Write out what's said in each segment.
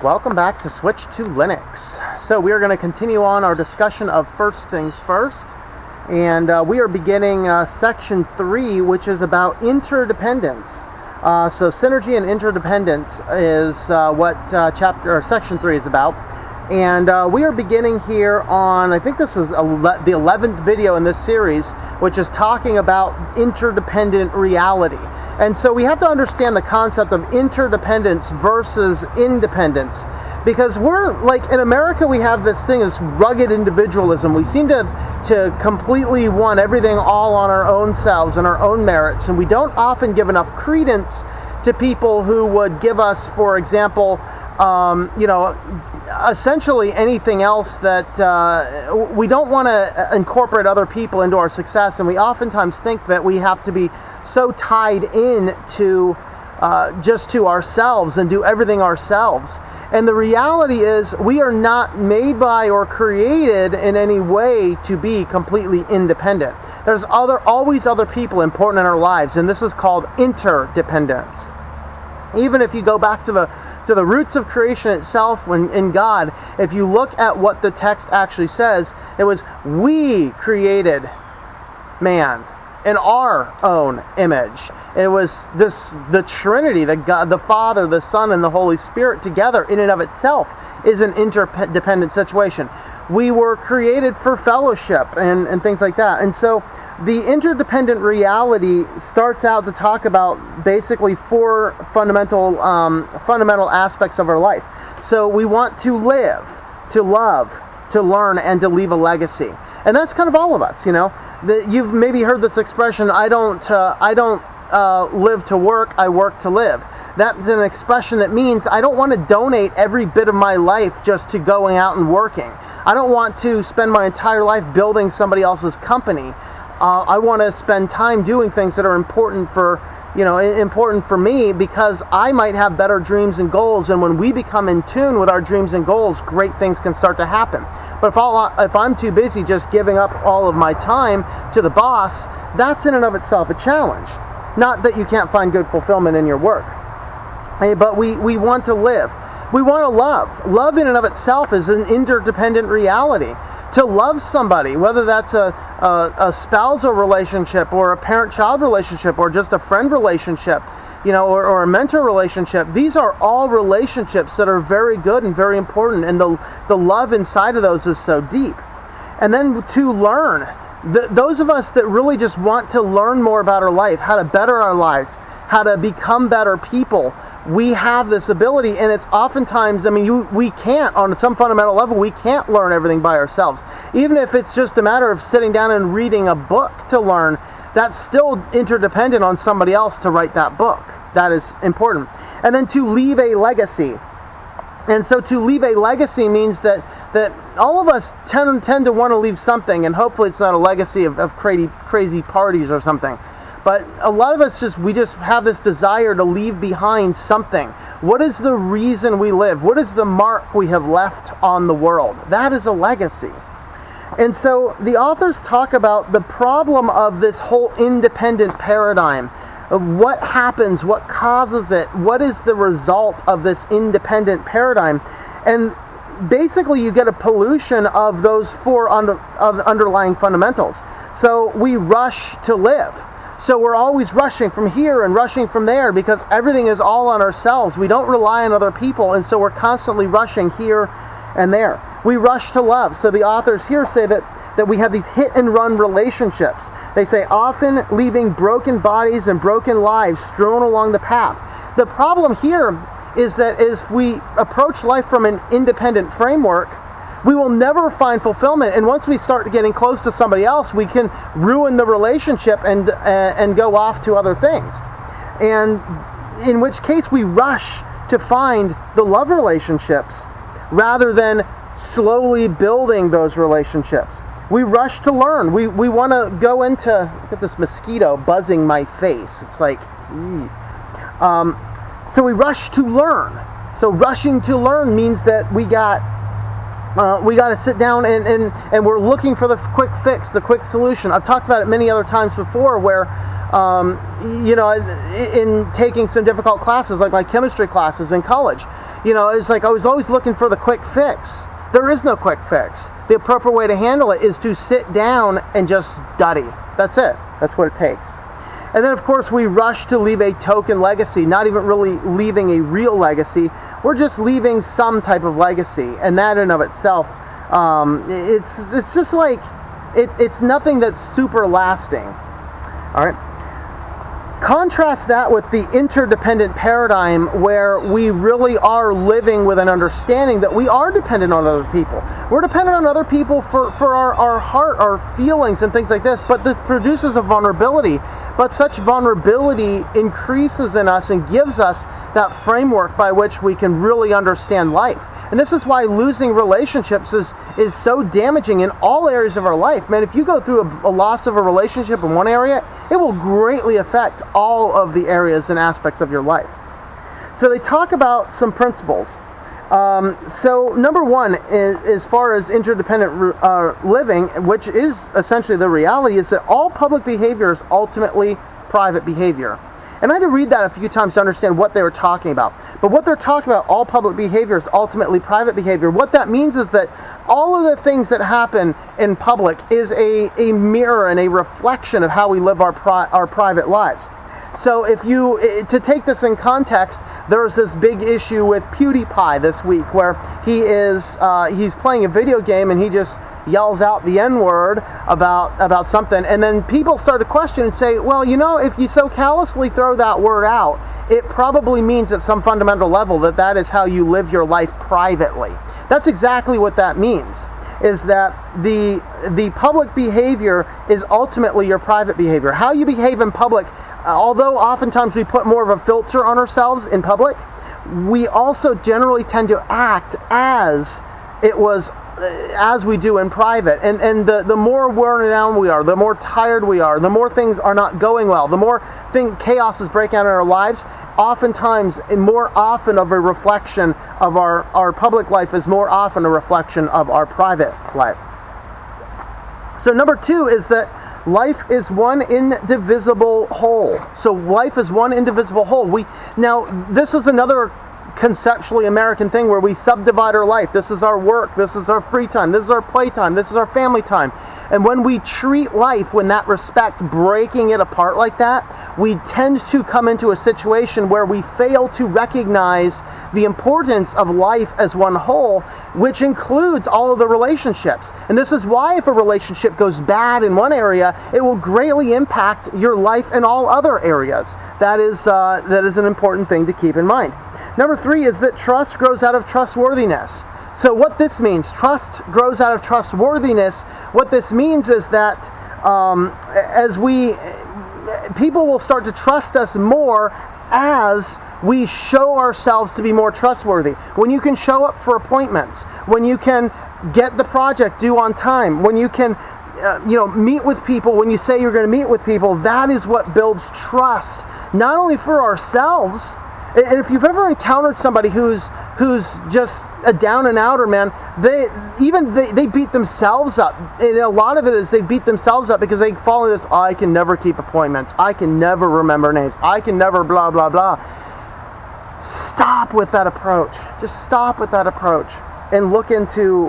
Welcome back to Switch to Linux. So we are going to continue on our discussion of First Things First, and we are beginning Section 3, which is about interdependence. So synergy and interdependence is what Section 3 is about, and we are beginning here on, I think this is the 11th video in this series, which is talking about interdependent reality. And so we have to understand the concept of interdependence versus independence, because we're like, in America we have this thing, this rugged individualism. We seem to completely want everything all on our own selves and our own merits, and we don't often give enough credence to people who would give us, for example, essentially anything else that we don't want to incorporate other people into our success, and we oftentimes think that we have to be so tied in to just to ourselves and do everything ourselves. And the reality is we are not made by or created in any way to be completely independent. There's always other people important in our lives, and this is called interdependence. Even if you go back to the roots of creation itself, when in God, if you look at what the text actually says, it was, we created man in our own image. It was the Trinity, the God, the Father, the Son, and the Holy Spirit together in and of itself is an interdependent situation. We were created for fellowship and things like that. And so the interdependent reality starts out to talk about basically four fundamental aspects of our life. So we want to live, to love, to learn, and to leave a legacy. And that's kind of all of us, you know. You've maybe heard this expression, I don't live to work, I work to live. That's an expression that means I don't want to donate every bit of my life just to going out and working. I don't want to spend my entire life building somebody else's company. I want to spend time doing things that are important for me, because I might have better dreams and goals, and when we become in tune with our dreams and goals, great things can start to happen. But if I'm too busy just giving up all of my time to the boss, that's in and of itself a challenge. Not that you can't find good fulfillment in your work. But we want to live. We want to love. Love in and of itself is an interdependent reality. To love somebody, whether that's a spousal relationship or a parent-child relationship or just a friend relationship, or a mentor relationship, these are all relationships that are very good and very important, and the love inside of those is so deep. And then to learn, those of us that really just want to learn more about our life, how to better our lives, how to become better people, we have this ability, and it's oftentimes, we can't, on some fundamental level, we can't learn everything by ourselves. Even if it's just a matter of sitting down and reading a book to learn, that's still interdependent on somebody else to write that book. That is important. And then to leave a legacy. And so to leave a legacy means that all of us tend to want to leave something, and hopefully it's not a legacy of crazy parties or something. But a lot of us we just have this desire to leave behind something. What is the reason we live? What is the mark we have left on the world? That is a legacy. And so the authors talk about the problem of this whole independent paradigm, of what happens, what causes it, what is the result of this independent paradigm. And basically you get a pollution of those four underlying fundamentals. So we rush to live. So we're always rushing from here and rushing from there because everything is all on ourselves. We don't rely on other people, and so we're constantly rushing here and there. We rush to love. So the authors here say that we have these hit-and-run relationships. They say, often leaving broken bodies and broken lives strewn along the path. The problem here is that as we approach life from an independent framework, we will never find fulfillment. And once we start getting close to somebody else, we can ruin the relationship and go off to other things. And in which case we rush to find the love relationships rather than slowly building those relationships. We rush to learn. We want to go into, look at this mosquito buzzing my face. It's like, so we rush to learn. So rushing to learn means that we got to sit down and we're looking for the quick fix, the quick solution. I've talked about it many other times before where, in taking some difficult classes like my chemistry classes in college, It's like I was always looking for the quick fix. There is no quick fix. The appropriate way to handle it is to sit down and just study. That's it. That's what it takes. And then, of course, we rush to leave a token legacy, not even really leaving a real legacy. We're just leaving some type of legacy, and that in of itself, it's just like, it's nothing that's super lasting. All right. Contrast that with the interdependent paradigm, where we really are living with an understanding that we are dependent on other people. We're dependent on other people for our heart, our feelings, and things like this, but this produces a vulnerability. But such vulnerability increases in us and gives us that framework by which we can really understand life. And this is why losing relationships is so damaging in all areas of our life. Man, if you go through a loss of a relationship in one area, it will greatly affect all of the areas and aspects of your life. So they talk about some principles. So number one, is, as far as interdependent living, which is essentially the reality, is that all public behavior is ultimately private behavior. And I had to read that a few times to understand what they were talking about. But what they're talking about, all public behavior is ultimately private behavior. What that means is that all of the things that happen in public is a mirror and a reflection of how we live our private lives. So to take this in context, there was this big issue with PewDiePie this week where he's playing a video game and he just yells out the N-word about something, and then people start to question and say, well, if you so callously throw that word out, it probably means at some fundamental level that is how you live your life privately. That's exactly what that means, is that the public behavior is ultimately your private behavior. How you behave in public, although oftentimes we put more of a filter on ourselves in public, we also generally tend to act as we do in private. And the more worn down we are, the more tired we are, the more things are not going well, the more chaos is breaking out in our lives, oftentimes, more often of a reflection of our public life is more often a reflection of our private life. So number two is that life is one indivisible whole. So life is one indivisible whole. Now, this is another conceptually American thing where we subdivide our life. This is our work, this is our free time, this is our playtime, this is our family time. And when we treat life in that respect, breaking it apart like that, we tend to come into a situation where we fail to recognize the importance of life as one whole, which includes all of the relationships. And this is why if a relationship goes bad in one area, it will greatly impact your life in all other areas. That is an important thing to keep in mind. Number three is that trust grows out of trustworthiness. So what this means, trust grows out of trustworthiness. What this means is that people will start to trust us more as we show ourselves to be more trustworthy. When you can show up for appointments, when you can get the project due on time, when you can meet with people, when you say you're going to meet with people, that is what builds trust, not only for ourselves. And if you've ever encountered somebody who's just a down and outer, man, they beat themselves up. And a lot of it is they beat themselves up because they fall into this, I can never keep appointments, I can never remember names, I can never blah, blah, blah. Stop with that approach. Just stop with that approach and look into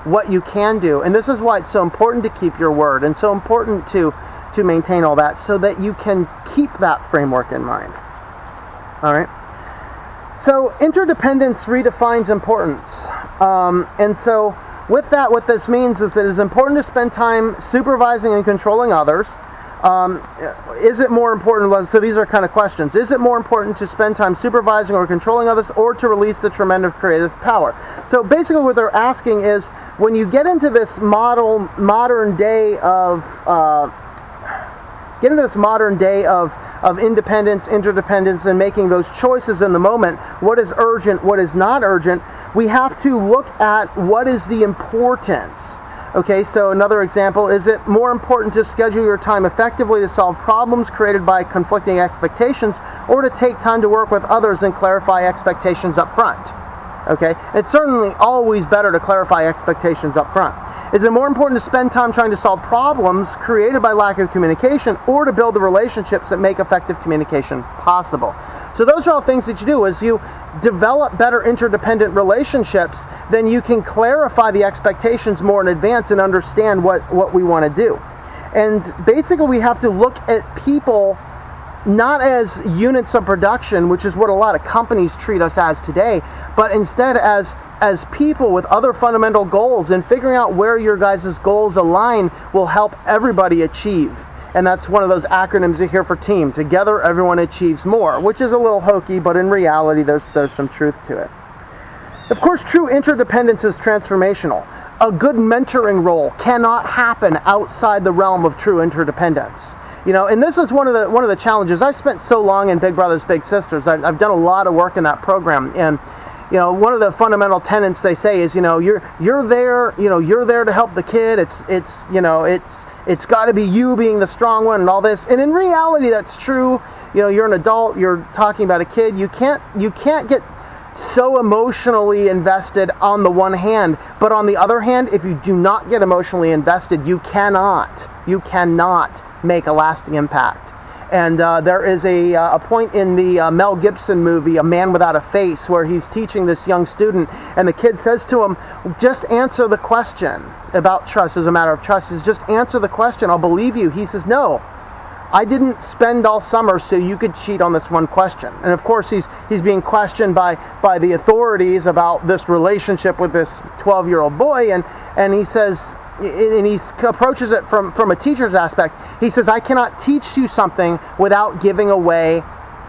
what you can do. And this is why it's so important to keep your word and so important to maintain all that, so that you can keep that framework in mind. All right. So interdependence redefines importance. And so with that, what this means is that it is important to spend time supervising and controlling others. Is it more important, so these are kind of questions, is it more important to spend time supervising or controlling others, or to release the tremendous creative power? So basically what they're asking is, when you get into this modern day of independence, interdependence, and making those choices in the moment, what is urgent, what is not urgent, we have to look at what is the importance. Okay, so another example, is it more important to schedule your time effectively to solve problems created by conflicting expectations, or to take time to work with others and clarify expectations up front? Okay, it's certainly always better to clarify expectations up front. Is it more important to spend time trying to solve problems created by lack of communication, or to build the relationships that make effective communication possible? So those are all things that you do. As you develop better interdependent relationships, then you can clarify the expectations more in advance and understand what we want to do. And basically we have to look at people not as units of production, which is what a lot of companies treat us as today, but instead as people with other fundamental goals, and figuring out where your guys' goals align will help everybody achieve. And that's one of those acronyms you hear for team. Together, everyone achieves more, which is a little hokey, but in reality, there's some truth to it. Of course, true interdependence is transformational. A good mentoring role cannot happen outside the realm of true interdependence. And this is one of the challenges. I've spent so long in Big Brothers Big Sisters. I've done a lot of work in that program, and one of the fundamental tenets they say is, you're there to help the kid. It's got to be you being the strong one and all this. And in reality, that's true. You're an adult. You're talking about a kid. You can't get so emotionally invested on the one hand, but on the other hand, if you do not get emotionally invested, you cannot make a lasting impact. And there is a point in the Mel Gibson movie, A Man Without a Face, where he's teaching this young student, and the kid says to him, just answer the question about trust. As a matter of trust, is just answer the question, I'll believe you. He says, no, I didn't spend all summer so you could cheat on this one question. And of course he's being questioned by the authorities about this relationship with this 12-year-old boy, and he says, and he approaches it from a teacher's aspect. He says, I cannot teach you something without giving away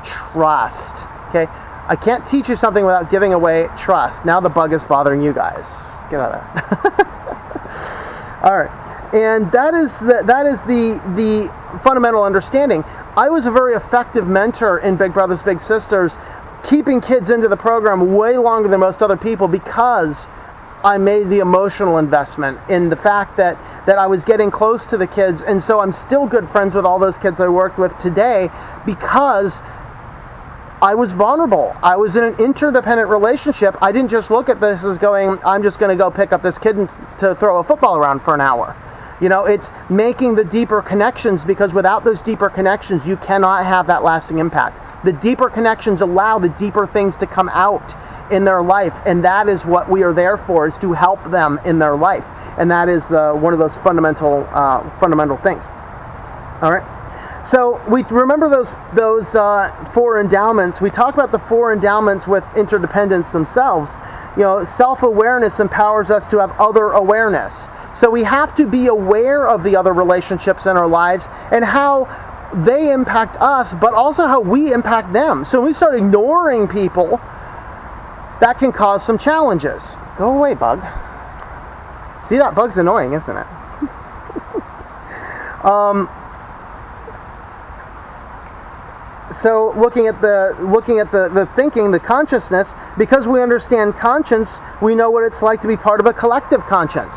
trust. Okay? I can't teach you something without giving away trust. Now the bug is bothering you guys. Get out of there. All right. And that is the fundamental understanding. I was a very effective mentor in Big Brothers Big Sisters, keeping kids into the program way longer than most other people, because I made the emotional investment in the fact that I was getting close to the kids. And so I'm still good friends with all those kids I worked with today, because I was vulnerable. I was in an interdependent relationship. I didn't just look at this as going, I'm just going to go pick up this kid to throw a football around for an hour. It's making the deeper connections, because without those deeper connections, you cannot have that lasting impact. The deeper connections allow the deeper things to come out in their life, and that is what we are there for, is to help them in their life. And that is one of those fundamental things. All right. So we remember those four endowments. We talk about the four endowments with interdependence themselves. Self-awareness empowers us to have other awareness. So we have to be aware of the other relationships in our lives and how they impact us, but also how we impact them. So when we start ignoring people, that can cause some challenges. Go away, bug. See, that bug's annoying, isn't it? So looking at the thinking, the consciousness, because we understand conscience, we know what it's like to be part of a collective conscience.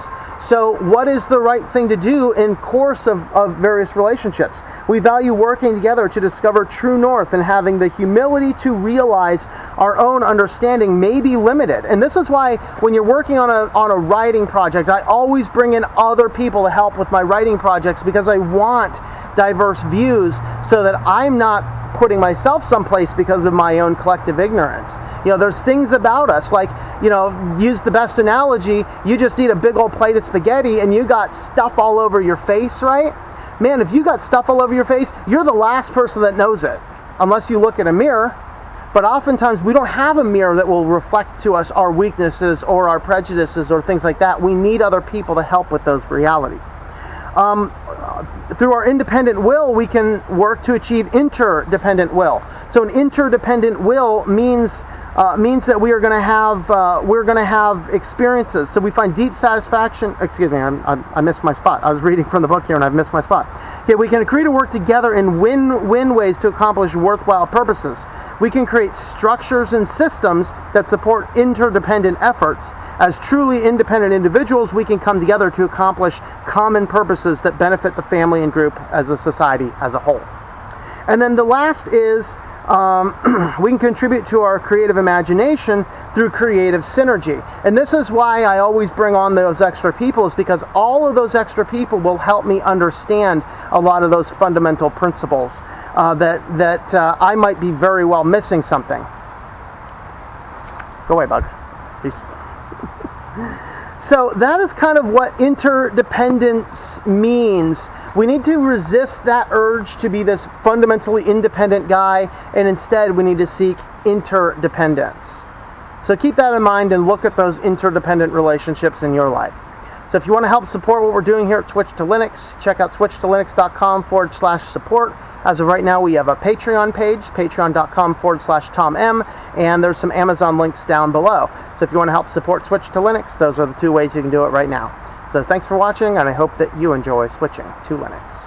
So what is the right thing to do in course of various relationships? We value working together to discover true north, and having the humility to realize our own understanding may be limited. And this is why when you're working on a writing project, I always bring in other people to help with my writing projects, because I want diverse views so that I'm not putting myself someplace because of my own collective ignorance. There's things about us, like, use the best analogy, you just eat a big old plate of spaghetti and you got stuff all over your face, right? Man, if you got stuff all over your face, you're the last person that knows it, unless you look in a mirror. But oftentimes we don't have a mirror that will reflect to us our weaknesses or our prejudices or things like that. We need other people to help with those realities. Through our independent will, we can work to achieve interdependent will. So an interdependent will means that we are going to have experiences. So we find deep satisfaction. Excuse me, I missed my spot. I was reading from the book here and I've missed my spot. Okay, we can agree to work together in win-win ways to accomplish worthwhile purposes. We can create structures and systems that support interdependent efforts. As truly independent individuals, we can come together to accomplish common purposes that benefit the family and group as a society as a whole. And then the last is we can contribute to our creative imagination through creative synergy. And this is why I always bring on those extra people, is because all of those extra people will help me understand a lot of those fundamental principles. that I might be very well missing something. Go away, bug. Peace. So that is kind of what interdependence means. We need to resist that urge to be this fundamentally independent guy, and instead we need to seek interdependence. So keep that in mind and look at those interdependent relationships in your life. So if you want to help support what we're doing here at Switch to Linux, check out switchtolinux.com/support. As of right now, we have a Patreon page, patreon.com/Tom M, and there's some Amazon links down below. So if you want to help support Switch to Linux, those are the two ways you can do it right now. So thanks for watching, and I hope that you enjoy switching to Linux.